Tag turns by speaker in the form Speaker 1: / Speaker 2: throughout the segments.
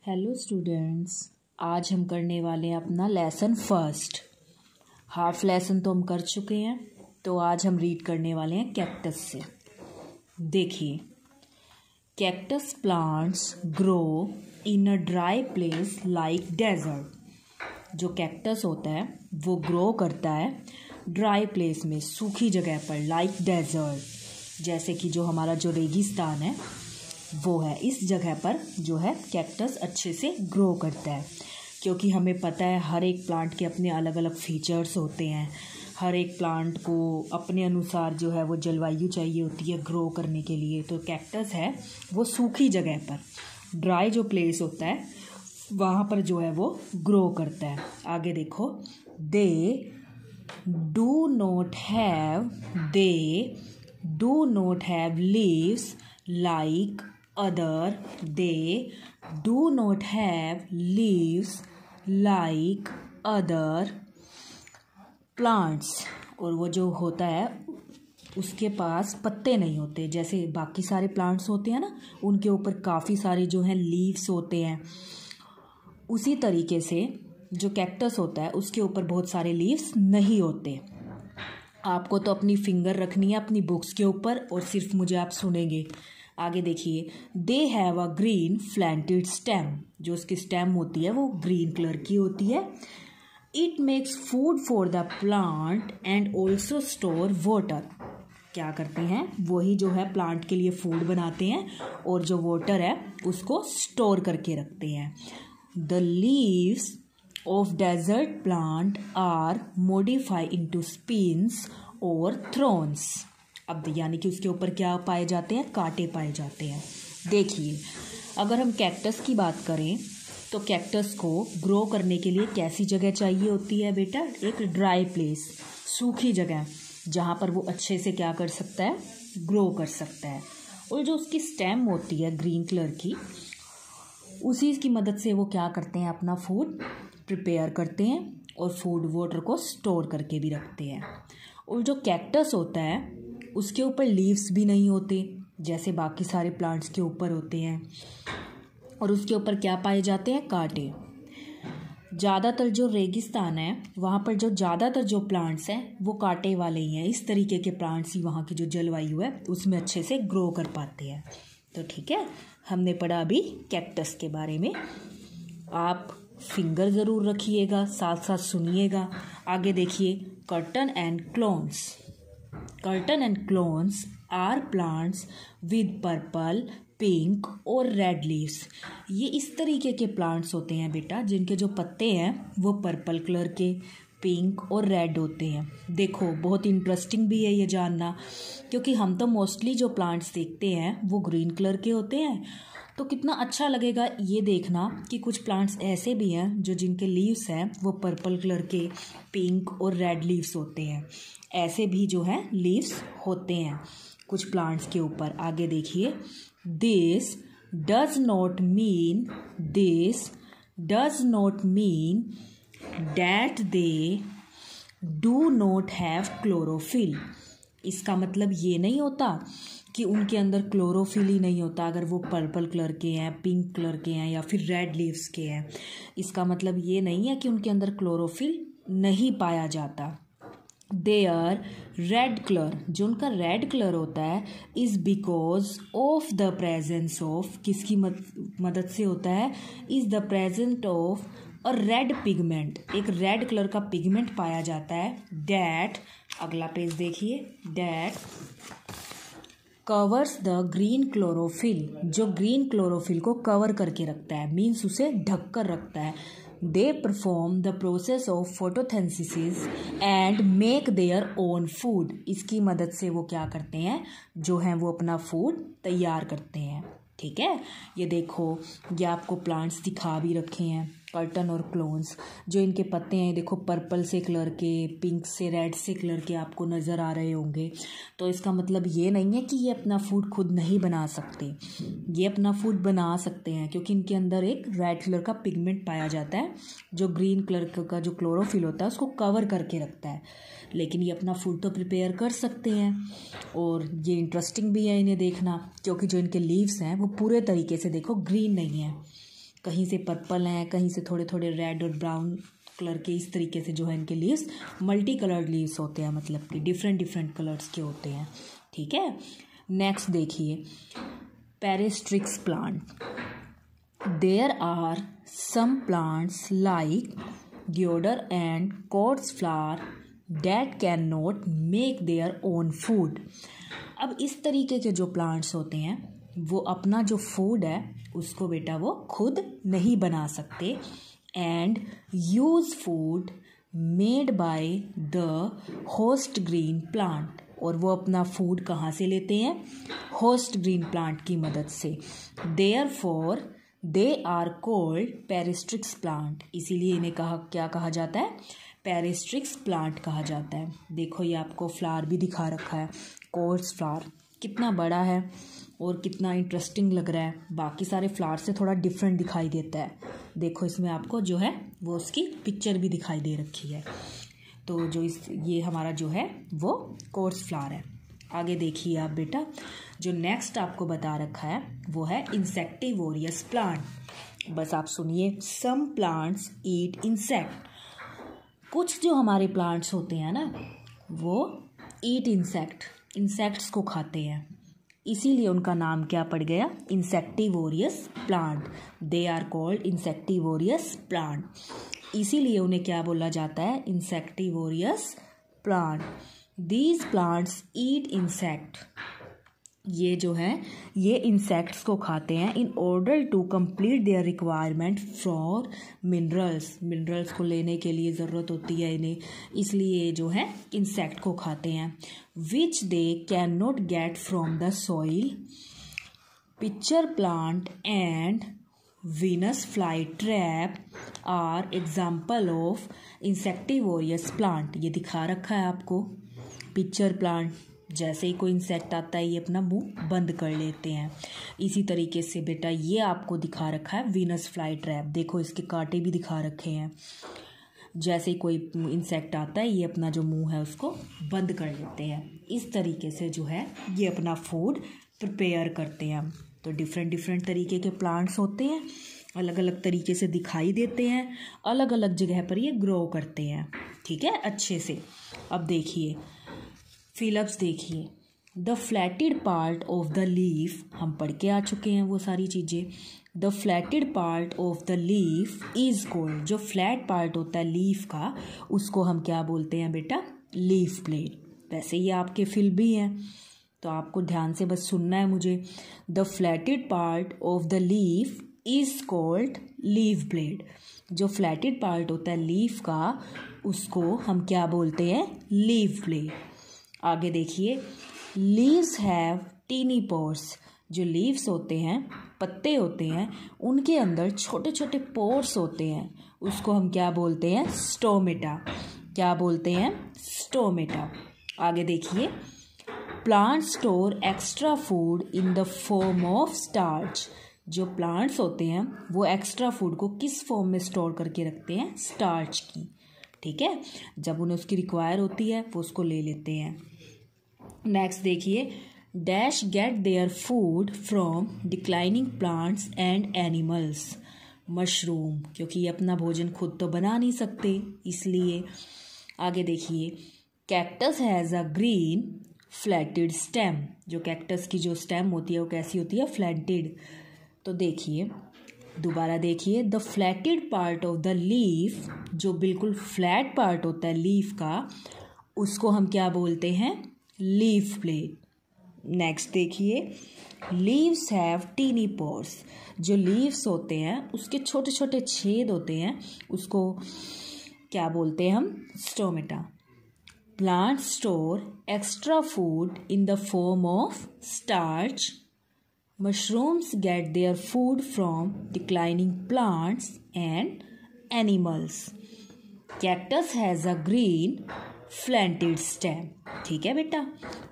Speaker 1: Hello students, आज हम करने वाले हैं अपना लेसन फर्स्ट। हाफ लेसन तो हम कर चुके हैं, तो आज हम रीड करने वाले हैं कैक्टस से। देखिए, cactus plants grow in a dry place like desert. जो कैक्टस होता है वो ग्रो करता है ड्राई प्लेस में, सूखी जगह पर, लाइक डेजर्ट। जैसे कि जो हमारा जो रेगिस्तान है वो है, इस जगह पर जो है कैक्टस अच्छे से ग्रो करता है। क्योंकि हमें पता है हर एक प्लांट के अपने अलग अलग फीचर्स होते हैं। हर एक प्लांट को अपने अनुसार जो है वो जलवायु चाहिए होती है ग्रो करने के लिए। तो कैक्टस है वो सूखी जगह पर, ड्राई जो प्लेस होता है वहाँ पर जो है वो ग्रो करता है। आगे देखो, they do not have leaves like other they do not have leaves like other plants। और वो जो होता है उसके पास पत्ते नहीं होते जैसे बाकी सारे प्लांट्स होते हैं ना, उनके ऊपर काफ़ी सारे जो हैं लीव्स होते हैं। उसी तरीके से जो कैक्टस होता है उसके ऊपर बहुत सारे लीव्स नहीं होते। आपको तो अपनी फिंगर रखनी है अपनी बुक्स के ऊपर और सिर्फ मुझे आप सुनेंगे। आगे देखिए, they have a green flattened stem. जो उसकी स्टेम होती है वो ग्रीन कलर की होती है। It makes food for the plant and also store water. क्या करते हैं, वही जो है प्लांट के लिए फूड बनाते हैं और जो वाटर है उसको स्टोर करके रखते हैं। The leaves of desert plant are modified into spines और thorns। अब यानी कि उसके ऊपर क्या पाए जाते हैं, कांटे पाए जाते हैं। देखिए, अगर हम कैक्टस की बात करें तो कैक्टस को ग्रो करने के लिए कैसी जगह चाहिए होती है बेटा, एक ड्राई प्लेस, सूखी जगह, जहाँ पर वो अच्छे से क्या कर सकता है, ग्रो कर सकता है। और जो उसकी स्टेम होती है ग्रीन कलर की, उसी की मदद से वो क्या करते हैं, अपना फूड प्रिपेयर करते हैं और फूड वाटर को स्टोर करके भी रखते हैं। और जो कैक्टस होता है उसके ऊपर लीव्स भी नहीं होते जैसे बाकी सारे प्लांट्स के ऊपर होते हैं। और उसके ऊपर क्या पाए जाते हैं, कांटे। ज़्यादातर जो रेगिस्तान है वहाँ पर जो ज़्यादातर जो प्लांट्स हैं वो कांटे वाले ही हैं। इस तरीके के प्लांट्स ही वहाँ की जो जलवायु है उसमें अच्छे से ग्रो कर पाते हैं। तो ठीक है, हमने पढ़ा अभी कैक्टस के बारे में। आप फिंगर ज़रूर रखिएगा, साथ साथ सुनिएगा। आगे देखिए, croton and coleus. Croton and coleus are plants with purple, pink और रेड लीव्स। ये इस तरीके के प्लांट्स होते हैं बेटा जिनके जो पत्ते हैं वो पर्पल कलर के, पिंक और रेड होते हैं। देखो, बहुत इंटरेस्टिंग भी है ये जानना, क्योंकि हम तो मोस्टली जो प्लांट्स देखते हैं वो ग्रीन कलर के होते हैं। तो कितना अच्छा लगेगा ये देखना कि कुछ प्लांट्स ऐसे भी हैं जो जिनके लीव्स हैं वो पर्पल कलर के, पिंक और रेड लीव्स होते हैं। ऐसे भी जो है लीव्स होते हैं कुछ प्लांट्स के ऊपर। आगे देखिए, this does not mean that they do not have chlorophyll. इसका मतलब ये नहीं होता कि उनके अंदर क्लोरोफिल ही नहीं होता अगर वो पर्पल कलर के हैं, पिंक कलर के हैं या फिर रेड लीव्स के हैं। इसका मतलब ये नहीं है कि उनके अंदर क्लोरोफिल नहीं पाया जाता। देयर रेड कलर, जो उनका रेड कलर होता है, is because of the presence of, किसकी मदद से होता है, is the present of a red pigment. एक रेड कलर का पिगमेंट पाया जाता है। दैट, अगला पेज देखिए, that covers the green chlorophyll, जो ग्रीन क्लोरोफिल को कवर करके रखता है, मीन्स उसे ढक कर रखता है। They perform the process of photosynthesis and make their own food. इसकी मदद से वो क्या करते हैं, जो है वो अपना फूड तैयार करते हैं। ठीक है, ये देखो, ये आपको प्लांट्स दिखा भी रखे हैं, कर्टन और क्लोन्स। जो इनके पत्ते हैं देखो, पर्पल से कलर के, पिंक से, रेड से कलर के आपको नज़र आ रहे होंगे। तो इसका मतलब ये नहीं है कि ये अपना फूड खुद नहीं बना सकते, ये अपना फूड बना सकते हैं क्योंकि इनके अंदर एक रेड कलर का पिगमेंट पाया जाता है जो ग्रीन कलर का जो क्लोरोफिल होता है उसको कवर करके रखता है। लेकिन ये अपना फूड तो प्रिपेयर कर सकते हैं। और ये इंटरेस्टिंग भी है इन्हें देखना, क्योंकि जो इनके लीव्स हैं वो पूरे तरीके से देखो ग्रीन नहीं है, कहीं से पर्पल हैं, कहीं से थोड़े थोड़े रेड और ब्राउन कलर के, इस तरीके से जो है इनके लीव्स मल्टी कलर्ड लीव्स होते हैं, मतलब कि डिफरेंट डिफरेंट कलर्स के होते हैं। ठीक है, नेक्स्ट देखिए parasitic plant. There are some plants like गियोडर एंड कोर्ट्स flower that can not make their own food. अब इस तरीके के जो प्लांट्स होते हैं वो अपना जो फूड है उसको बेटा वो खुद नहीं बना सकते, and use food made by the host green plant. और वो अपना फूड कहाँ से लेते हैं? होस्ट ग्रीन प्लांट की मदद से। Therefore they are called parasitic plant. इसीलिए इन्हें क्या कहा जाता है? पेरिस्ट्रिक्स प्लांट कहा जाता है। देखो ये आपको फ्लावर भी दिखा रखा है, कोर्ट्स फ्लावर कितना बड़ा है और कितना इंटरेस्टिंग लग रहा है, बाकी सारे फ्लावर से थोड़ा डिफरेंट दिखाई देता है। देखो इसमें आपको जो है वो उसकी पिक्चर भी दिखाई दे रखी है। तो जो ये हमारा जो है वो कोर्ट्स फ्लावर है। आगे देखिए आप बेटा, जो नेक्स्ट आपको बता रखा है वो है इंसेक्टिवोरियस प्लांट। बस आप सुनिए, सम प्लांट्स ईट इंसेक्ट। कुछ जो हमारे प्लांट्स होते हैं ना वो ईट इंसेक्ट्स को खाते हैं, इसीलिए उनका नाम क्या पड़ गया? Insectivorous plant. They are called insectivorous plant. इसीलिए उन्हें क्या बोला जाता है? Insectivorous plant. These plants eat insect. ये जो है ये इंसेक्ट्स को खाते हैं in order to complete their requirement for minerals को लेने के लिए ज़रूरत होती है इन्हें, इसलिए जो है इंसेक्ट को खाते हैं। Which they can not get from the soil. Pitcher plant and Venus fly trap are example of insectivorous plant. ये दिखा रखा है आपको पिक्चर प्लांट, जैसे ही कोई इंसेक्ट आता है ये अपना मुंह बंद कर लेते हैं। इसी तरीके से बेटा ये आपको दिखा रखा है वीनस फ्लाई ट्रैप। देखो इसके कांटे भी दिखा रखे हैं, जैसे ही कोई इंसेक्ट आता है ये अपना जो मुंह है उसको बंद कर लेते हैं। इस तरीके से जो है ये अपना फूड प्रिपेयर करते हैं। तो डिफरेंट डिफरेंट तरीके के प्लांट्स होते हैं, अलग अलग तरीके से दिखाई देते हैं, अलग अलग जगह पर ये ग्रो करते हैं। ठीक है, अच्छे से। अब देखिए फिलअप्स देखिए, the flattened part of the leaf, हम पढ़ के आ चुके हैं वो सारी चीज़ें। The flattened part of the leaf is called, जो फ्लैट पार्ट होता है लीफ का उसको हम क्या बोलते हैं बेटा? Leaf blade. वैसे ये आपके फिल भी हैं तो आपको ध्यान से बस सुनना है मुझे। The flattened part of the leaf is called leaf blade. जो फ्लैटेड पार्ट होता है लीफ का उसको हम क्या बोलते हैं? Leaf blade. आगे देखिए, लीव्स हैव टीनी पोर्स। जो लीव्स होते हैं, पत्ते होते हैं, उनके अंदर छोटे छोटे पोर्स होते हैं, उसको हम क्या बोलते हैं? स्टोमेटा। क्या बोलते हैं? स्टोमेटा। आगे देखिए, plant store extra food in the form of starch. जो प्लांट्स होते हैं वो एक्स्ट्रा फूड को किस फॉर्म में स्टोर करके रखते हैं? स्टार्च की। ठीक है, जब उन्हें उसकी रिक्वायर होती है वो उसको ले लेते हैं। नेक्स्ट देखिए, dash get their food from declining plants and animals. Mushroom, क्योंकि ये अपना भोजन खुद तो बना नहीं सकते इसलिए। आगे देखिए, cactus has a green flattened stem. जो कैक्टस की जो स्टेम होती है वो कैसी होती है? फ्लैटेड। तो देखिए दोबारा देखिए, the flattened part of the leaf, जो बिल्कुल फ्लैट पार्ट होता है लीफ का उसको हम क्या बोलते हैं? Leaf blade. नेक्स्ट देखिए, लीव्स हैव टीनी पोर्स। जो लीव्स होते हैं उसके छोटे छोटे छेद होते हैं, उसको क्या बोलते हैं हम? Stomata. Plant store extra food in the form of starch. Mushrooms get their food from declining plants and animals. Cactus has a green flattened stem. ठीक है बेटा,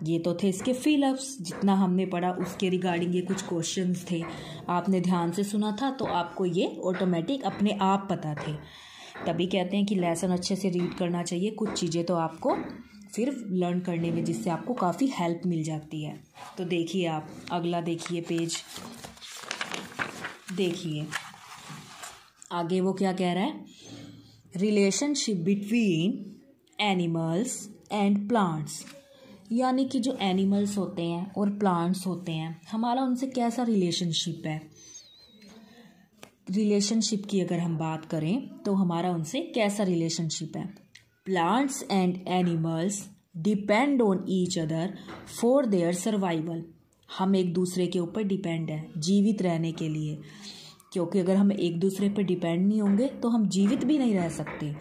Speaker 1: ये तो थे इसके फिलअप्स। जितना हमने पढ़ा उसके रिगार्डिंग ये कुछ क्वेश्चंस थे, आपने ध्यान से सुना था तो आपको ये ऑटोमेटिक अपने आप पता थे। तभी कहते हैं कि लेसन अच्छे से रीड करना चाहिए, कुछ चीज़ें तो आपको फिर लर्न करने में जिससे आपको काफ़ी हेल्प मिल जाती है। तो देखिए आप अगला देखिए पेज, देखिए आगे वो क्या कह रहा है, relationship between animals and plants, यानी कि जो एनिमल्स होते हैं और प्लांट्स होते हैं हमारा उनसे कैसा रिलेशनशिप है। रिलेशनशिप की अगर हम बात करें तो हमारा उनसे कैसा रिलेशनशिप है। Plants and animals depend on each other for their survival, हम एक दूसरे के ऊपर डिपेंड है जीवित रहने के लिए, क्योंकि अगर हम एक दूसरे पर डिपेंड नहीं होंगे तो हम जीवित भी नहीं रह सकते।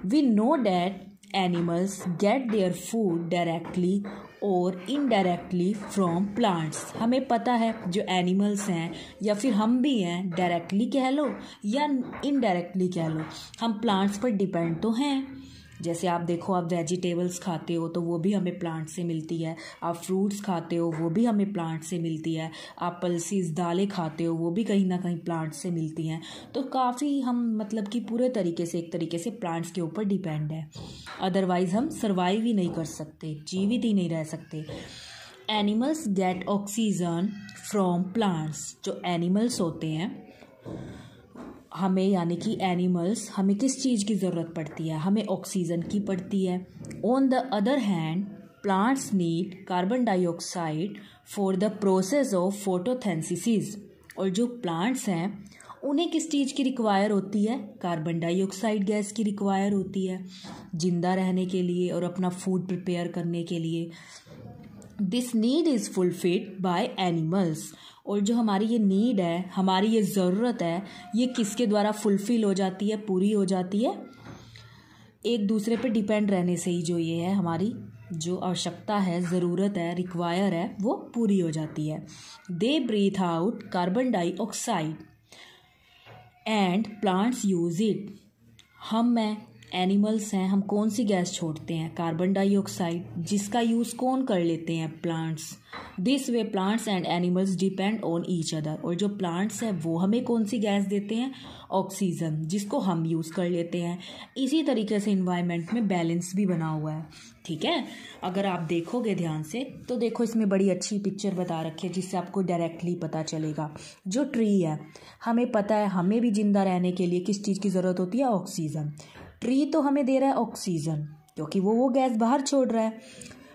Speaker 1: We know that animals get their food directly और इनडायरेक्टली फ्रॉम प्लांट्स, हमें पता है जो एनिमल्स हैं या फिर हम भी हैं, डायरेक्टली कह लो या इनडायरेक्टली कह लो, हम प्लांट्स पर डिपेंड तो हैं। जैसे आप देखो, आप वेजिटेबल्स खाते हो तो वो भी हमें प्लांट से मिलती है, आप फ्रूट्स खाते हो वो भी हमें प्लांट से मिलती है, आप पल्सीज दालें खाते हो वो भी कहीं ना कहीं प्लांट से मिलती हैं। तो काफ़ी हम मतलब कि पूरे तरीके से एक तरीके से प्लांट्स के ऊपर डिपेंड है, अदरवाइज हम सर्वाइव ही नहीं कर सकते, जीवित ही नहीं रह सकते। Animals gate oxygen from plants, जो एनिमल्स होते हैं हमें, यानी कि एनिमल्स हमें किस चीज़ की ज़रूरत पड़ती है, हमें ऑक्सीजन की पड़ती है। On the other hand plants need carbon dioxide for the process of photosynthesis, और जो प्लांट्स हैं उन्हें किस चीज़ की रिक्वायर होती है, कार्बन डाइऑक्साइड गैस की रिक्वायर होती है जिंदा रहने के लिए और अपना फूड प्रिपेयर करने के लिए। This need is fulfilled by animals, और जो हमारी ये नीड है, हमारी ये ज़रूरत है, ये किसके द्वारा फुलफ़िल हो जाती है, पूरी हो जाती है, एक दूसरे पे डिपेंड रहने से ही जो ये है हमारी जो आवश्यकता है, ज़रूरत है, रिक्वायर है, वो पूरी हो जाती है। They breathe out carbon dioxide and plants use it, हम एनिमल्स हैं, हम कौन सी गैस छोड़ते हैं, कार्बन डाइऑक्साइड, जिसका यूज़ कौन कर लेते हैं, plants. This way plants and animals depend on each other, और जो प्लांट्स हैं वो हमें कौन सी गैस देते हैं, ऑक्सीजन, जिसको हम यूज़ कर लेते हैं। इसी तरीके से इन्वायरमेंट में बैलेंस भी बना हुआ है, ठीक है। अगर आप देखोगे ध्यान से तो देखो इसमें बड़ी अच्छी पिक्चर बता रखी है जिससे आपको डायरेक्टली पता चलेगा। जो ट्री है, हमें पता है हमें भी जिंदा रहने के लिए किस चीज़ की ज़रूरत होती है, ऑक्सीजन। ट्री तो हमें दे रहा है ऑक्सीजन क्योंकि वो गैस बाहर छोड़ रहा है।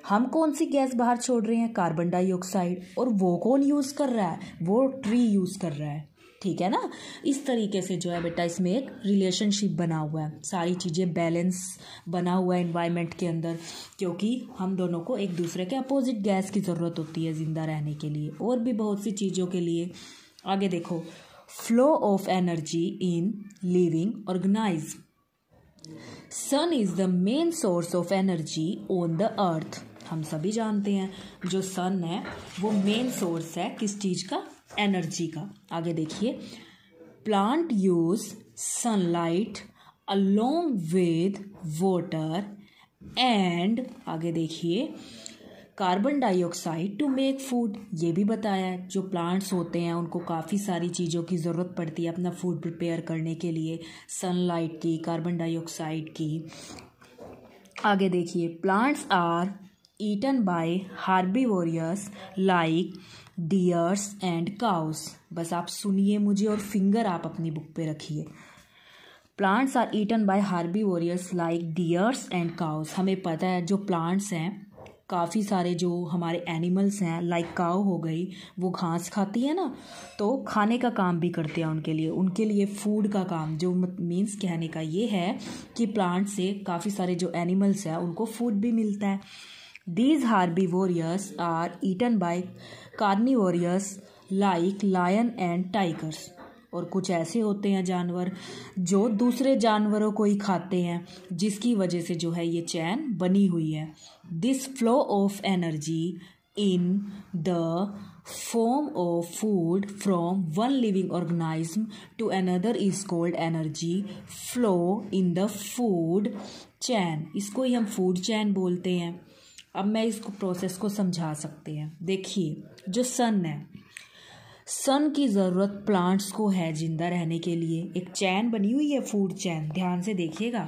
Speaker 1: हम कौन सी गैस बाहर छोड़ रहे हैं, कार्बन डाइऑक्साइड, और वो कौन यूज़ कर रहा है, वो ट्री यूज़ कर रहा है, ठीक है ना। इस तरीके से जो है बेटा इसमें एक रिलेशनशिप बना हुआ है, सारी चीज़ें बैलेंस बना हुआ है इन्वायरमेंट के अंदर, क्योंकि हम दोनों को एक दूसरे के अपोजिट गैस की ज़रूरत होती है ज़िंदा रहने के लिए और भी बहुत सी चीज़ों के लिए। आगे देखो, flow of energy in living organisms. Sun is the main source of energy on the earth, हम सभी जानते हैं जो सन है वो मेन सोर्स है किस चीज़ का, एनर्जी का। आगे देखिए, plant use sunlight along with water and, आगे देखिए, carbon dioxide to make food, ये भी बताया है जो प्लांट्स होते हैं उनको काफ़ी सारी चीज़ों की ज़रूरत पड़ती है अपना फूड प्रिपेयर करने के लिए, सनलाइट की, कार्बन डाइऑक्साइड की। आगे देखिए, plants are eaten by herbivores like deers and cows. बस आप सुनिए मुझे और फिंगर आप अपनी बुक पे रखिए। Plants are eaten by herbivores like deers and cows, हमें पता है जो प्लांट्स हैं, काफ़ी सारे जो हमारे एनिमल्स हैं, लाइक काऊ हो गई, वो घास खाती है ना, तो खाने का काम भी करते हैं उनके लिए फूड का काम, जो मीन्स कहने का ये है कि प्लांट से काफ़ी सारे जो एनिमल्स हैं उनको फूड भी मिलता है। These herbivorous are eaten by carnivorous like lion and tigers, और कुछ ऐसे होते हैं जानवर जो दूसरे जानवरों को ही खाते हैं, जिसकी वजह से जो है ये चैन बनी हुई है। This flow of energy in the form of food from one living organism to another is called energy flow in the food chain, इसको ही हम फूड चैन बोलते हैं। अब मैं इसको प्रोसेस को समझा सकते हैं। देखिए, जो सन है, सन की ज़रूरत प्लांट्स को है जिंदा रहने के लिए, एक चैन बनी हुई है फूड चैन, ध्यान से देखिएगा।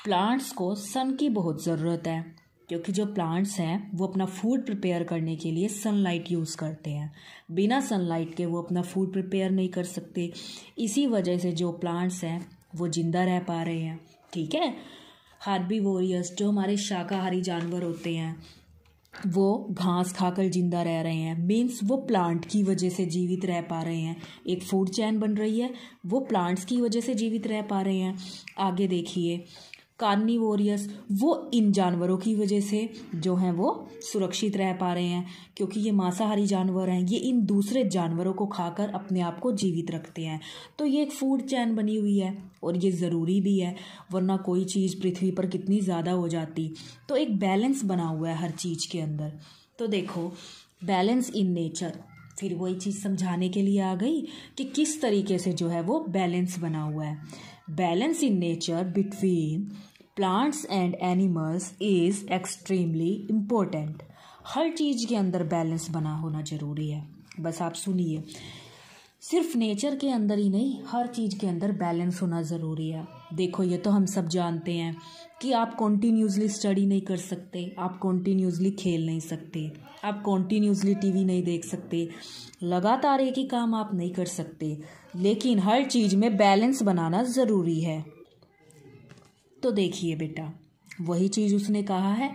Speaker 1: प्लांट्स को सन की बहुत ज़रूरत है, क्योंकि जो प्लांट्स हैं वो अपना फूड प्रिपेयर करने के लिए सनलाइट यूज़ करते हैं। बिना सनलाइट के वो अपना फूड प्रिपेयर नहीं कर सकते। इसी वजह से जो प्लांट्स हैं वो जिंदा रह पा रहे हैं। ठीक है। हार्बीवोरियस जो हमारे शाकाहारी जानवर होते हैं वो घास खाकर जिंदा रह रहे हैं, मीन्स वो प्लांट की वजह से जीवित रह पा रहे हैं। एक फूड चेन बन रही है, वो प्लांट्स की वजह से जीवित रह पा रहे हैं। आगे देखिए, कार्निवोरियस वो इन जानवरों की वजह से जो हैं वो सुरक्षित रह पा रहे हैं, क्योंकि ये मांसाहारी जानवर हैं, ये इन दूसरे जानवरों को खाकर अपने आप को जीवित रखते हैं। तो ये एक फूड चेन बनी हुई है और ये ज़रूरी भी है, वरना कोई चीज़ पृथ्वी पर कितनी ज़्यादा हो जाती। तो एक बैलेंस बना हुआ है हर चीज़ के अंदर। तो देखो, बैलेंस इन नेचर, फिर वही चीज़ समझाने के लिए आ गई कि किस तरीके से जो है वो बैलेंस बना हुआ है। Balance in nature between plants and animals is extremely important. हर चीज़ के अंदर बैलेंस बना होना ज़रूरी है। बस आप सुनिए, सिर्फ नेचर के अंदर ही नहीं, हर चीज़ के अंदर बैलेंस होना ज़रूरी है। देखो, ये तो हम सब जानते हैं कि आप कॉन्टीन्यूसली स्टडी नहीं कर सकते, आप कॉन्टीन्यूसली खेल नहीं सकते, आप कॉन्टीन्यूसली टीवी नहीं देख सकते, लगातार एक ही काम आप नहीं कर सकते, लेकिन हर चीज़ में बैलेंस बनाना ज़रूरी है। तो देखिए बेटा, वही चीज़ उसने कहा है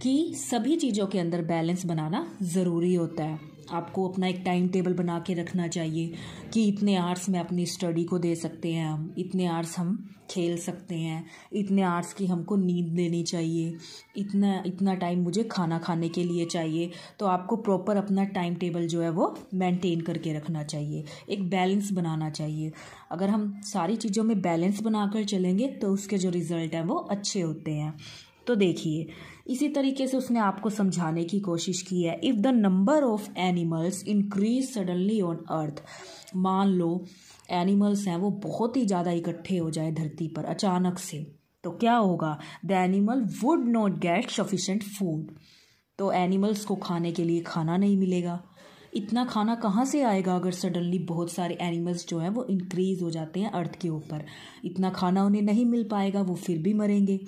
Speaker 1: कि सभी चीज़ों के अंदर बैलेंस बनाना ज़रूरी होता है। आपको अपना एक टाइम टेबल बना के रखना चाहिए कि इतने आवर्स में अपनी स्टडी को दे सकते हैं हम, इतने आवर्स हम खेल सकते हैं, इतने आवर्स की हमको नींद लेनी चाहिए, इतना टाइम मुझे खाना खाने के लिए चाहिए। तो आपको प्रॉपर अपना टाइम टेबल जो है वो मेंटेन करके रखना चाहिए, एक बैलेंस बनाना चाहिए। अगर हम सारी चीज़ों में बैलेंस बनाकर चलेंगे तो उसके जो रिज़ल्ट हैं वो अच्छे होते हैं। तो देखिए, इसी तरीके से उसने आपको समझाने की कोशिश की है। If the number of animals increase suddenly on earth, मान लो एनिमल्स हैं वो बहुत ही ज़्यादा इकट्ठे हो जाए धरती पर अचानक से, तो क्या होगा? The animal would not gate sufficient food. तो एनिमल्स को खाने के लिए खाना नहीं मिलेगा। इतना खाना कहाँ से आएगा अगर सडनली बहुत सारे एनिमल्स जो हैं वो इंक्रीज हो जाते हैं अर्थ के ऊपर? इतना खाना उन्हें नहीं मिल पाएगा, वो फिर भी मरेंगे।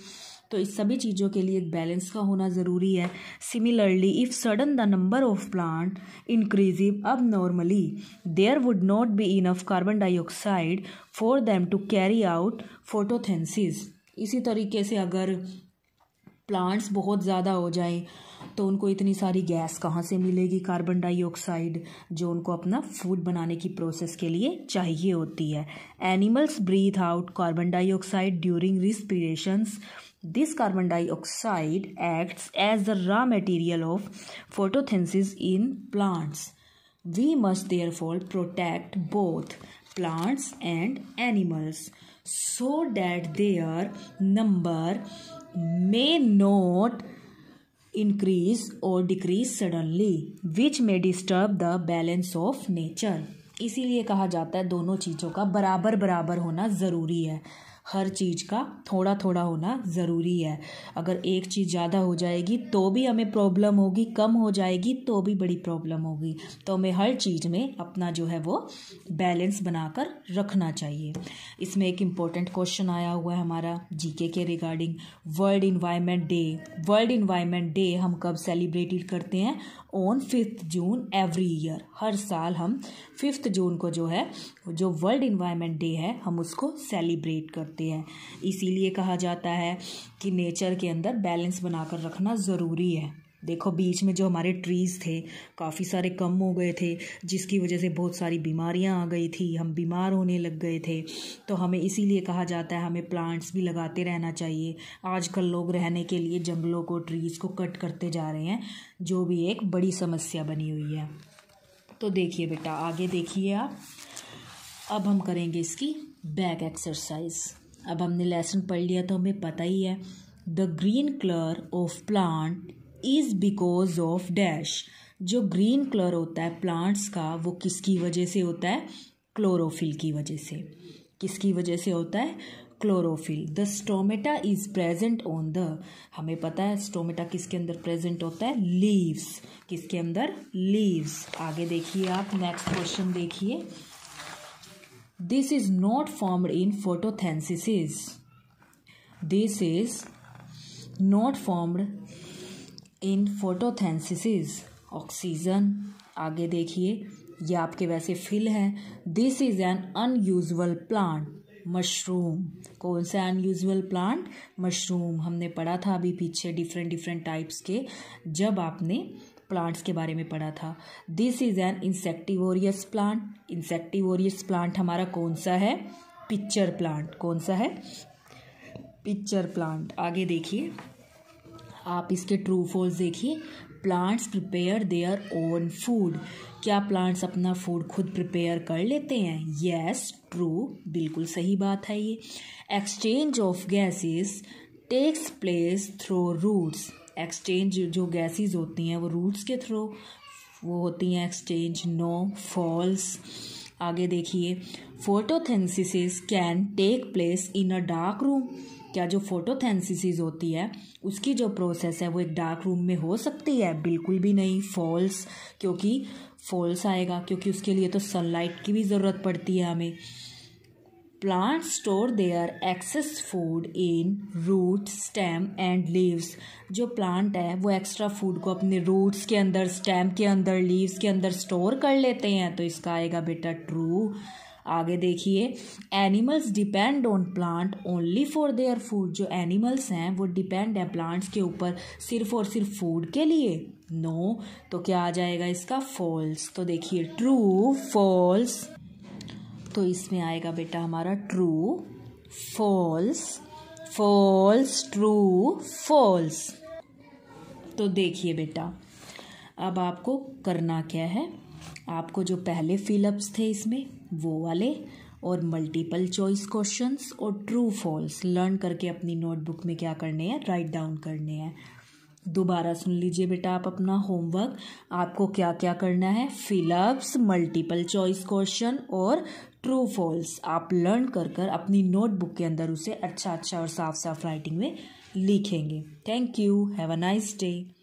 Speaker 1: तो इस सभी चीज़ों के लिए एक बैलेंस का होना ज़रूरी है। Similarly, if sudden the number of plant increase अब normally there would not be enough carbon dioxide for them to carry out photosynthesis. इसी तरीके से अगर प्लांट्स बहुत ज़्यादा हो जाएं तो उनको इतनी सारी गैस कहाँ से मिलेगी, कार्बन डाइऑक्साइड, जो उनको अपना फूड बनाने की प्रोसेस के लिए चाहिए होती है। Animals breathe out carbon dioxide during respirations. This carbon dioxide acts as the raw material of photosynthesis in plants. We must therefore protect both plants and animals so that their number may not increase or decrease suddenly, which may disturb the balance of nature. इसीलिए कहा जाता है दोनों चीज़ों का बराबर बराबर होना ज़रूरी है। हर चीज़ का थोड़ा थोड़ा होना ज़रूरी है। अगर एक चीज़ ज़्यादा हो जाएगी तो भी हमें प्रॉब्लम होगी, कम हो जाएगी तो भी बड़ी प्रॉब्लम होगी। तो हमें हर चीज़ में अपना जो है वो बैलेंस बनाकर रखना चाहिए। इसमें एक इम्पोर्टेंट क्वेश्चन आया हुआ है हमारा जीके के regarding, world environment day. World environment day हम कब सेलिब्रेटेड करते हैं? On 5 June every year. हर साल हम 5 जून को जो है, जो वर्ल्ड इन्वायरमेंट डे है, हम उसको सेलिब्रेट करते हैं। इसीलिए कहा जाता है कि नेचर के अंदर बैलेंस बनाकर रखना ज़रूरी है। देखो, बीच में जो हमारे ट्रीज़ थे काफ़ी सारे कम हो गए थे, जिसकी वजह से बहुत सारी बीमारियां आ गई थी, हम बीमार होने लग गए थे। तो हमें इसीलिए कहा जाता है हमें प्लांट्स भी लगाते रहना चाहिए। आजकल लोग रहने के लिए जंगलों को, ट्रीज़ को कट करते जा रहे हैं, जो भी एक बड़ी समस्या बनी हुई है। तो देखिए बेटा, आगे देखिए आप। अब हम करेंगे इसकी बैक एक्सरसाइज। अब हमने लेसन पढ़ लिया तो हमें पता ही है। The green colour of plant is because of dash. जो ग्रीन कलर होता है प्लांट्स का वो किसकी वजह से होता है? क्लोरोफिल की वजह से। किसकी वजह से होता है? Chlorophyll. The stomata is present on the, हमें पता है स्टोमेटा किसके अंदर प्रेजेंट होता है? लीव्स। किसके अंदर? लीव्स। आगे देखिए आप, नेक्स्ट क्वेश्चन देखिए। This is not formed in photosynthesis. This is not formed in photosynthesis oxygen. आगे देखिए, ये आपके वैसे फिल है। This is N unusual plant mushroom. कौन सा अनयूजुअल प्लांट? मशरूम। हमने पढ़ा था अभी पीछे डिफरेंट टाइप्स के, जब आपने प्लांट्स के बारे में पढ़ा था। This is an insectivorous plant. Insectivorous plant हमारा कौन सा है? Pitcher plant. कौन सा है? Pitcher plant. आगे देखिए, आप इसके ट्रू फॉल्स देखिए। Plants prepare their own food. क्या प्लांट्स अपना फूड खुद प्रिपेयर कर लेते हैं? यस, ट्रू, बिल्कुल सही बात है ये। Exchange of gases takes place through roots. Exchange जो गैसेस होती हैं वो रूट्स के थ्रू वो होती हैं एक्सचेंज। No, false. आगे देखिए, photosynthesis can take place in a dark room. क्या जो फोटोसिंथेसिस होती है उसकी जो प्रोसेस है वो एक डार्क रूम में हो सकती है? बिल्कुल भी नहीं, फॉल्स। क्योंकि फॉल्स आएगा, क्योंकि उसके लिए तो सनलाइट की भी ज़रूरत पड़ती है हमें। Plants store their excess food in root, stem and leaves. जो प्लांट है वो एक्स्ट्रा फूड को अपने रूट्स के अंदर, स्टेम के अंदर, लीव्स के अंदर स्टोर कर लेते हैं, तो इसका आएगा बेटा ट्रू। आगे देखिए, animals depend on plant only for their food. जो एनिमल्स हैं वो डिपेंड है प्लांट्स के ऊपर सिर्फ और सिर्फ फूड के लिए? नो, तो क्या आ जाएगा इसका? फॉल्स। तो देखिए, ट्रू, फॉल्स, तो इसमें आएगा बेटा हमारा true, false, false, true, false. तो देखिए बेटा, अब आपको करना क्या है, आपको जो पहले फिलअप्स थे इसमें वो वाले और मल्टीपल चॉइस क्वेश्चंस और ट्रू फॉल्स लर्न करके अपनी नोटबुक में क्या करने हैं? राइट डाउन करने हैं। दोबारा सुन लीजिए बेटा आप अपना होमवर्क। आपको क्या क्या करना है? फिलअप्स, मल्टीपल चॉइस क्वेश्चन और ट्रू फॉल्स आप लर्न कर अपनी नोटबुक के अंदर उसे अच्छा और साफ साफ राइटिंग में लिखेंगे। Thank you. Have a nice day.